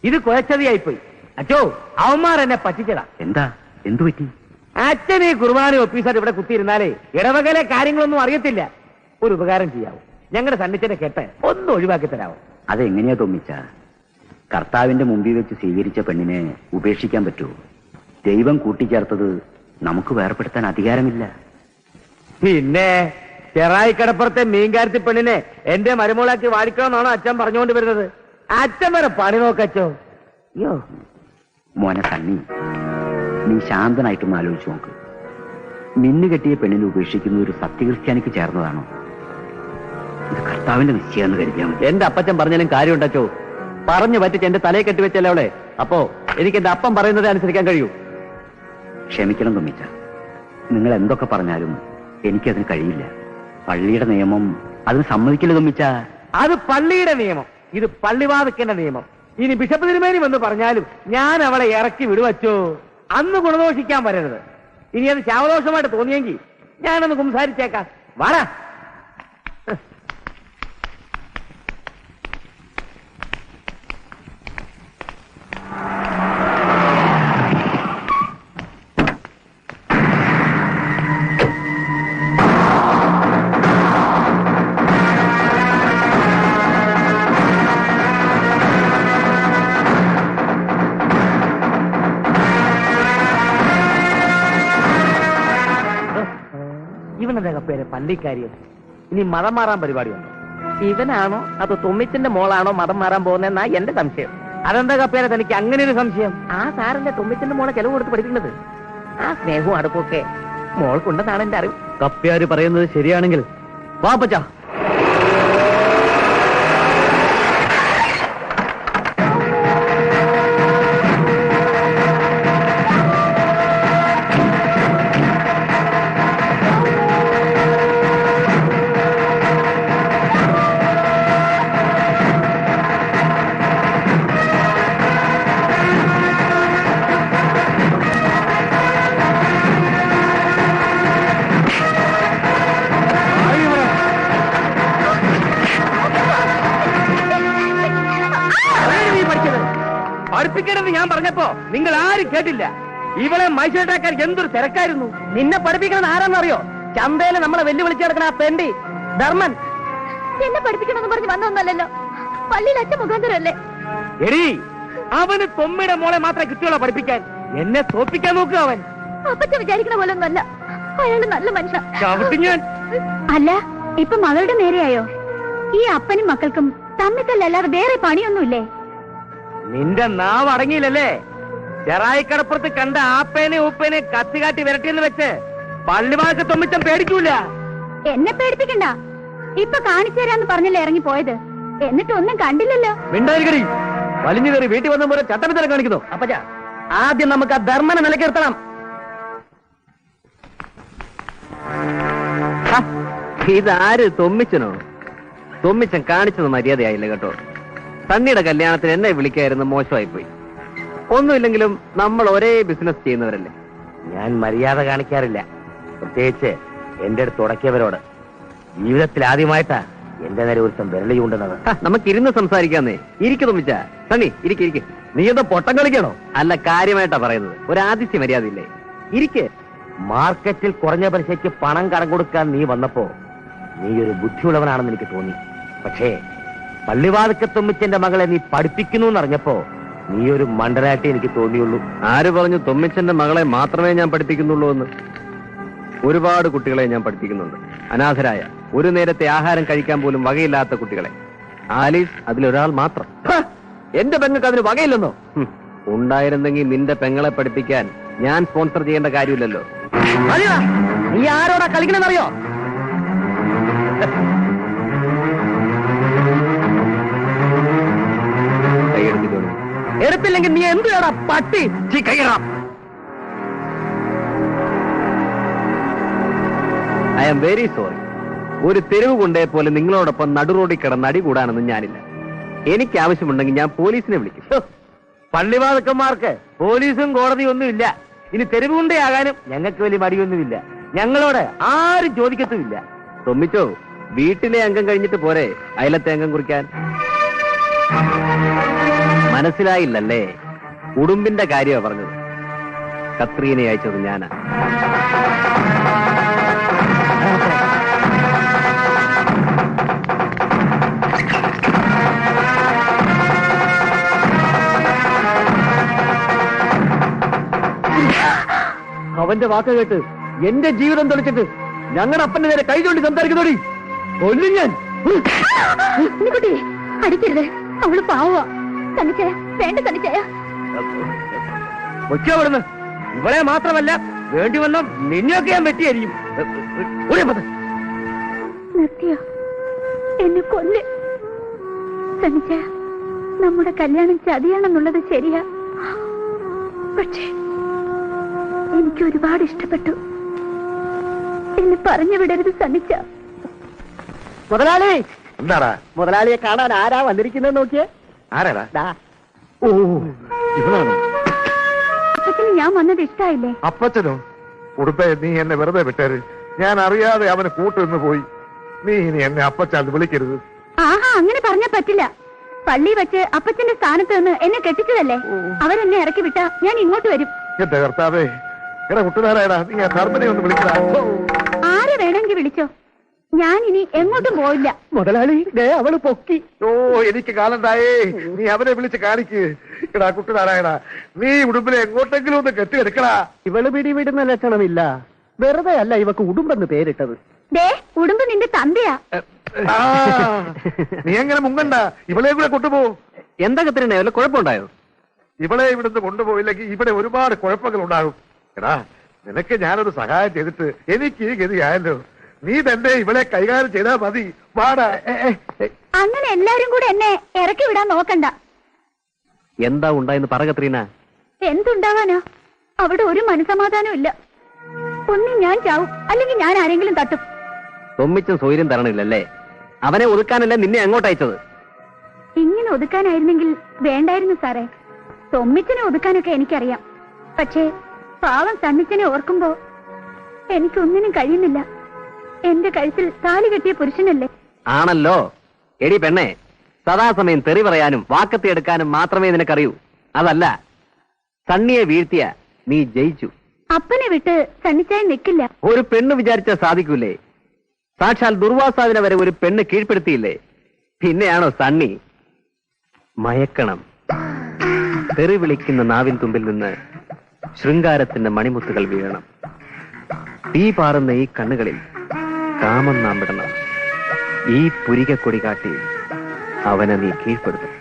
ഇത് കുഴച്ചതിയായിപ്പോയി. അച്ചോ, അവന്മാർ എന്നെ പറ്റിച്ചതാ. എന്താ? എന്തു പറ്റി? അച്ഛനെ കുർബാന ഓഫീസർ ഇവിടെ കുത്തിയിരുന്നാലേ ഇടവകയിലെ കാര്യങ്ങളൊന്നും അറിയത്തില്ല. ഒരു ഉപകാരം ചെയ്യാവോ? ഞങ്ങളുടെ സണ്ണിച്ചനെ കേട്ട് ഒന്ന് ഒഴിവാക്കി തരാവോ? അതെങ്ങനെയാ തോന്നിച്ച? കർത്താവിന്റെ മുമ്പിൽ വെച്ച് സ്വീകരിച്ച പെണ്ണിനെ ഉപേക്ഷിക്കാൻ പറ്റുമോ? ദൈവം കൂട്ടിച്ചേർത്തത് നമുക്ക് വേർപെടുത്താൻ അധികാരമില്ല. പിന്നെ ചെറായി കടപ്പുറത്തെ മീൻകാരത്തി പെണ്ണിനെ എന്റെ മരുമോളാക്കി വാടിക്കണമെന്നാണോ അച്ഛൻ പറഞ്ഞുകൊണ്ട് വരുന്നത്? അച്ഛൻ വരെ പണി നോക്കച്ചോ. അയ്യോ മോനെ സണ്ണി, നീ ശാന്തനായിട്ടൊന്ന് ആലോചിച്ചു നോക്ക്. മിന്നു കെട്ടിയ പെണ്ണിനെ ഉപേക്ഷിക്കുന്ന ഒരു സത്യക്രിസ്ത്യാനിക്ക് ചേർന്നതാണോ? ഇത് കർത്താവിന്റെ നിശ്ചയാന്ന് കരുതിയാൽ മതി. എന്റെ അപ്പച്ചൻ പറഞ്ഞാലും കാര്യമുണ്ടോ? പറഞ്ഞു പറ്റിച്ച് എന്റെ തലയെ കെട്ടിവെച്ചല്ലേ അവളെ. അപ്പോ എനിക്ക് എന്റെ അപ്പം പറയുന്നത് അനുസരിക്കാൻ കഴിയൂ. ക്ഷമിക്കണം തുമ്മിച്ച, നിങ്ങൾ എന്തൊക്കെ പറഞ്ഞാലും എനിക്കതിന് കഴിയില്ല. പള്ളിയുടെ നിയമം അതിന് സമ്മതിക്കില്ല തുമ്മിച്ച. അത് പള്ളിയുടെ നിയമം, ഇത് പള്ളിവാതിക്കന്റെ നിയമം. ഇനി ബിഷപ്പ് തിരുമേനി എന്ന് പറഞ്ഞാലും ഞാൻ അവളെ ഇറക്കി വിടുവച്ചോ. അന്ന് ഗുണദോഷിക്കാൻ വരരുത്. ഇനി അത് ശാവദോഷമായിട്ട് തോന്നിയെങ്കിൽ ഞാനൊന്ന് സംസാരിച്ചേക്കാം. വാടാ. ഇവനെന്താ പേര് പള്ളിക്കാരിയോ? ഇനി മതം മാറാൻ പരിപാടിയുണ്ടോ? ഇവനാണോ അതോ തുമ്മിച്ചന്റെ മോളാണോ മതം മാറാൻ പോകുന്നതെന്നാ എന്റെ സംശയം. അതെന്താ കപ്പേരെ തനിക്ക് അങ്ങനെ ഒരു സംശയം? ആ സാറിന്റെ തുമ്മിച്ചന്റെ മോളെ ചെലവ് കൊടുത്ത് പഠിക്കുന്നത്. ആ സ്നേഹവും അടുപ്പൊക്കെ മോൾക്കുണ്ടെന്നാണ് എന്റെ അറിവ്. കപ്പ്യാര് പറയുന്നത് ശരിയാണെങ്കിൽ വാപ്പച്ച. പഠിപ്പിക്കണമെന്ന് ഞാൻ പറഞ്ഞപ്പോ നിങ്ങൾ ആരും കേട്ടില്ല. ഇവളെ മൈസൂട്ടാക്കാൻ എന്തൊരു തിരക്കായിരുന്നു. നിന്നെ പഠിപ്പിക്കണമെന്ന് ആരാന്നറിയോ? ചന്തയില് നമ്മളെ വെല്ലുവിളിച്ച് കിടക്കണ ആ പെണ്ടി ധർമ്മൻ. എന്നെ പഠിപ്പിക്കണമെന്ന് പറഞ്ഞ് വന്നൊന്നല്ലോ, പള്ളിയിൽ അച്ഛൻ മുഖാന്തരല്ലേ. എടി, അവന് തൊമ്മിയുടെ മോളെ മാത്രമേ കിട്ടിയുള്ളൂ പഠിപ്പിക്കാൻ. എന്നെ തോപ്പിക്കാൻ നോക്കുക അവൻ. അപ്പച്ചൻ വിചാരിക്കണ പോലെ ഒന്നല്ല, അയാള് നല്ല മനുഷ്യൻ. ഞാൻ അല്ല, ഇപ്പൊ മകളുടെ നേരെയായോ? ഈ അപ്പനും മക്കൾക്കും തമ്മിത്തല്ലല്ലാതെ വേറെ പണിയൊന്നുമില്ലേ? നിന്റെ നാവ് അടങ്ങിയില്ലല്ലേ? ചെറായി കടപ്പുറത്ത് കണ്ട ആപ്പേനെ ഉപ്പേനെ കത്തികാട്ടി വിരട്ടിയെന്ന് വെച്ച് പള്ളിവാക്ക് തൊമ്മിച്ചൻ പേടിക്കൂല. എന്നെ പേടിപ്പിക്കണ്ട. ഇപ്പൊ കാണിച്ചു തരാന്ന് പറഞ്ഞല്ലേ ഇറങ്ങി പോയത്, എന്നിട്ട് ഒന്നും കണ്ടില്ലല്ലോ. മിണ്ടായിരിക്കടി. വലിഞ്ഞു കയറി വീട്ടിൽ വന്ന പോലെ ചട്ടമിത്തരം കാണിക്കുന്നു. അപ്പച്ചാ, ആദ്യം നമുക്ക് ആ ധർമ്മനെ നിലക്കിർത്തണം. ഇതാര്? തൊമ്മിച്ചനോ? തൊമ്മിച്ചൻ കാണിച്ചത് മര്യാദയായില്ല കേട്ടോ. സണ്ണിയുടെ കല്യാണത്തിന് എന്നെ വിളിക്കായിരുന്നു, മോശമായി പോയി. ഒന്നുമില്ലെങ്കിലും നമ്മൾ ഒരേ ബിസിനസ് ചെയ്യുന്നവരല്ലേ. ഞാൻ മര്യാദ കാണിക്കാറില്ല, പ്രത്യേകിച്ച് എന്റെ അടുത്ത് തുടക്കിയവരോട്. ജീവിതത്തിൽ ആദ്യമായിട്ടാ എന്റെ നേരെ ഒരുത്തം വിരളി കൊണ്ടുവന്നത്. നമുക്ക് ഇരുന്ന് സംസാരിക്കാന്നേ. ഇരിക്കു തുമ്മിച്ച. സണ്ണി ഇരിക്കെ. നീ എന്താ പൊട്ടം കളിക്കണോ? അല്ല, കാര്യമായിട്ടാ പറയുന്നത്. ഒരു ആദിത്യ മര്യാദ ഇല്ലേ? ഇരിക്കെ. മാർക്കറ്റിൽ കുറഞ്ഞ പലിശയ്ക്ക് പണം കടം കൊടുക്കാൻ നീ വന്നപ്പോ നീ ഒരു ബുദ്ധിയുള്ളവനാണെന്ന് എനിക്ക് തോന്നി. പക്ഷേ പള്ളിവാതിക്ക തൊമ്മിച്ചന്റെ മകളെ നീ പഠിപ്പിക്കുന്നു എന്നറിഞ്ഞപ്പോ നീ ഒരു മണ്ടനായിട്ട് എനിക്ക് തോന്നിയുള്ളൂ. ആര് പറഞ്ഞു തൊമ്മിച്ചന്റെ മകളെ മാത്രമേ ഞാൻ പഠിപ്പിക്കുന്നുള്ളൂ എന്ന്? ഒരുപാട് കുട്ടികളെ ഞാൻ പഠിപ്പിക്കുന്നുണ്ട്. അനാഥരായ, ഒരു നേരത്തെ ആഹാരം കഴിക്കാൻ പോലും വകയില്ലാത്ത കുട്ടികളെ. ആലീസ് അതിലൊരാൾ മാത്രം. എന്റെ പെങ്ങൾക്ക് അതിന് വകയില്ലെന്നോ? ഉണ്ടായിരുന്നെങ്കിൽ നിന്റെ പെങ്ങളെ പഠിപ്പിക്കാൻ ഞാൻ സ്പോൺസർ ചെയ്യേണ്ട കാര്യമില്ലല്ലോ. നീ ആരോടാ കളിക്കണമെന്നറിയോ? എടുത്തില്ലെങ്കിൽ നീ എന്ത് കേടാ പട്ടി? I am very sorry. ഒരു തെരുവ് കൊണ്ടേ പോലെ നിങ്ങളോടൊപ്പം നടുറോഡിൽ കിടന്ന് അടി കൂടാനൊന്നും ഞാനില്ല. എനിക്ക് ആവശ്യമുണ്ടെങ്കിൽ ഞാൻ പോലീസിനെ വിളിക്കും. പള്ളിവാതക്കന്മാർക്ക് പോലീസും കോടതിയും ഒന്നുമില്ല. ഇനി തെരുവ് കൊണ്ടേയാകാനും ഞങ്ങൾക്ക് വലിയ മടിയൊന്നുമില്ല. ഞങ്ങളോട് ആരും ചോദിക്കത്തുമില്ല. തൊമ്മിച്ചോ, വീട്ടിലെ അംഗം കഴിഞ്ഞിട്ട് പോരെ അയലത്തെ അംഗം കുറിക്കാൻ? മനസ്സിലായില്ലല്ലേ? ഉടുമ്പിന്റെ കാര്യമാണ് പറഞ്ഞത്. കത്രീനെ അയച്ചത് ഞാനാ. അവന്റെ വാക്ക് കേട്ട് എന്റെ ജീവിതം തെളിച്ചിട്ട് ഞങ്ങളുടെ അപ്പന്റെ നേരെ കൈ ചൂണ്ടി സംസാരിക്കുന്നോടി കൊല്ലും ഞാൻ. കുട്ടി അടിക്കരുത്, അവള് പാവ. തനിച്ചയ വേണ്ട, തനിച്ചയ ഒച്ചവിടുന്ന്. ഇവളെ മാത്രമല്ല, വേണ്ടി വന്ന നിന്നെയൊക്കെ ഞാൻ വെട്ടിയായിരിക്കും. നിർത്തിയോ? എന്നെ കൊല്ല്. തനിച്ചയ നമ്മുടെ കല്യാണം ചതിയാണെന്നുള്ളത് ശരിയാ, പക്ഷേ എനിക്ക് ഒരുപാട് ഇഷ്ടപ്പെട്ടു. എന്നെ പറഞ്ഞു വിടരുത് സന്നിച്ച. മുതലാളി, എന്താടാ മുതലാളിയെ കാണാൻ ആരാ വന്നിരിക്കുന്നത് നോക്കിയേ. ആരാടാ? ഓ, ഇവളാണോ? അപ്പത്തിന് ഞാൻ വന്നത് ഇഷ്ടായില്ലേ? അപ്പച്ചനോ? ഉടുപ്പേ, നീ എന്നെ വെറുതെ വിട്ടേര്. ഞാൻ അറിയാതെ അവന് കൂട്ടുനിന്ന് പോയി. നീ ഇനി എന്നെ അപ്പച്ചാൽ വിളിക്കരുത്. ആഹാ, അങ്ങനെ പറഞ്ഞാ പറ്റില്ല. പള്ളി വെച്ച് അപ്പച്ചന്റെ സ്ഥാനത്ത് നിന്ന് എന്നെ കെട്ടിച്ചതല്ലേ. അവരെന്നെ ഇറക്കി വിട്ടാ ഞാൻ ഇങ്ങോട്ട് വരും. എന്റെ കർത്താവേ, എടാ കുട്ടുകാരായടാ, നീ ആ ധർമ്മനെ ഒന്ന് വിളിക്കടാ. ആര് വേണമെങ്കിൽ വിളിച്ചോ, ഞാൻ ഇനി എങ്ങോട്ടും പോയില്ല. മുതലാളി, അവള് പൊക്കി. ഓ, എനിക്ക് കാലണ്ടായേ. നീ അവനെ വിളിച്ച് കാണിക്ക്. എടാ കുട്ടുകാരായടാ, നീ ഉടുമ്പിനെ എങ്ങോട്ടെങ്കിലും ഒന്ന് കെട്ടിയെടുക്കടാ. ഇവള് പിടിവിടുന്ന ലക്ഷണമില്ല. വെറുതെ അല്ല ഇവക്ക് ഉടുമ്പെന്ന് പേരിട്ടത്. ദേ, ഉടുമ്പ് നിന്റെ തന്തയാ. ആ, നീ എങ്ങനെ മുങ്ങണ്ട, ഇവളെ കൂടെ കൊണ്ടുപോ. എന്താ കത്തിരണ്ടേ, വല്ല കുഴപ്പമുണ്ടായോ? ഇവളെ ഇവിടുന്ന് കൊണ്ടുപോയില്ലെങ്കിൽ ഇവിടെ ഒരുപാട് കുഴപ്പങ്ങൾ ഉണ്ടാകും. എടാ, നിനക്ക് ഞാനൊരു സഹായം ചെയ്തിട്ട് എനിക്ക് ഈ ഗതിയായല്ലോ. നീ തന്നെ ഇവളെ കൈകാര്യം ചെയ്താൽ മതി. വാടാ. അങ്ങനെ എല്ലാരും കൂടെ എന്നെ ഇറക്കി വിടാൻ നോക്കണ്ട. എന്താ ഉണ്ടായെന്ന് പറ കത്രീന. എന്തുണ്ടാവാനോ? അവിടെ ഒരു മനസമാധാനം ഇല്ല. ഒന്നി ഞാൻ ചാവും, അല്ലെങ്കിൽ ഞാൻ ആരെങ്കിലും തട്ടും. തൊമ്മിച്ചും സൗകര്യം തരണില്ലല്ലേ? അവനെ ഒതുക്കാനല്ലേ നിന്നെ അങ്ങോട്ട് അയച്ചത്. ഇങ്ങനെ ഒതുക്കാനായിരുന്നെങ്കിൽ വേണ്ടായിരുന്നു സാറേ. തൊമ്മിച്ചനെ ഒതുക്കാനൊക്കെ എനിക്കറിയാം. പക്ഷേ പാവം സണ്ണിച്ചനെ ഓർക്കുമ്പോ എനിക്കൊന്നിനും കഴിയുന്നില്ല. എന്റെ കഴുത്തിൽ താലി കെട്ടിയ പുരുഷനല്ലേ. ആണല്ലോ. എടി പെണ്ണെ, സദാസമയം തെറി പറയാനും വാക്കത്തി എടുക്കാനും മാത്രമേ നിനക്കറിയൂ. അതല്ല, സണ്ണിയെ വീഴ്ത്തിയ നീ ജയിച്ചു. അപ്പനെ വിട്ട് സണ്ണിച്ചായി നിൽക്കില്ല. ഒരു പെണ്ണ് വിചാരിച്ചാൽ സാധിക്കൂലേ? സാക്ഷാൽ ദുർവാസാവിനെ വരെ ഒരു പെണ്ണ് കീഴ്പ്പെടുത്തിയില്ലേ? പിന്നെയാണോ സണ്ണി? മയക്കണം. തെറി വിളിക്കുന്ന നാവിൻ തുമ്പിൽ നിന്ന് ശൃംഗാരത്തിന്റെ മണിമുത്തുകൾ വീഴണം. തീ പാറുന്ന ഈ കണ്ണുകളിൽ കാമം നാം വിടണം. ഈ പുരികക്കൊടി കാട്ടി അവനെ നീ കീഴ്പ്പെടുത്തും.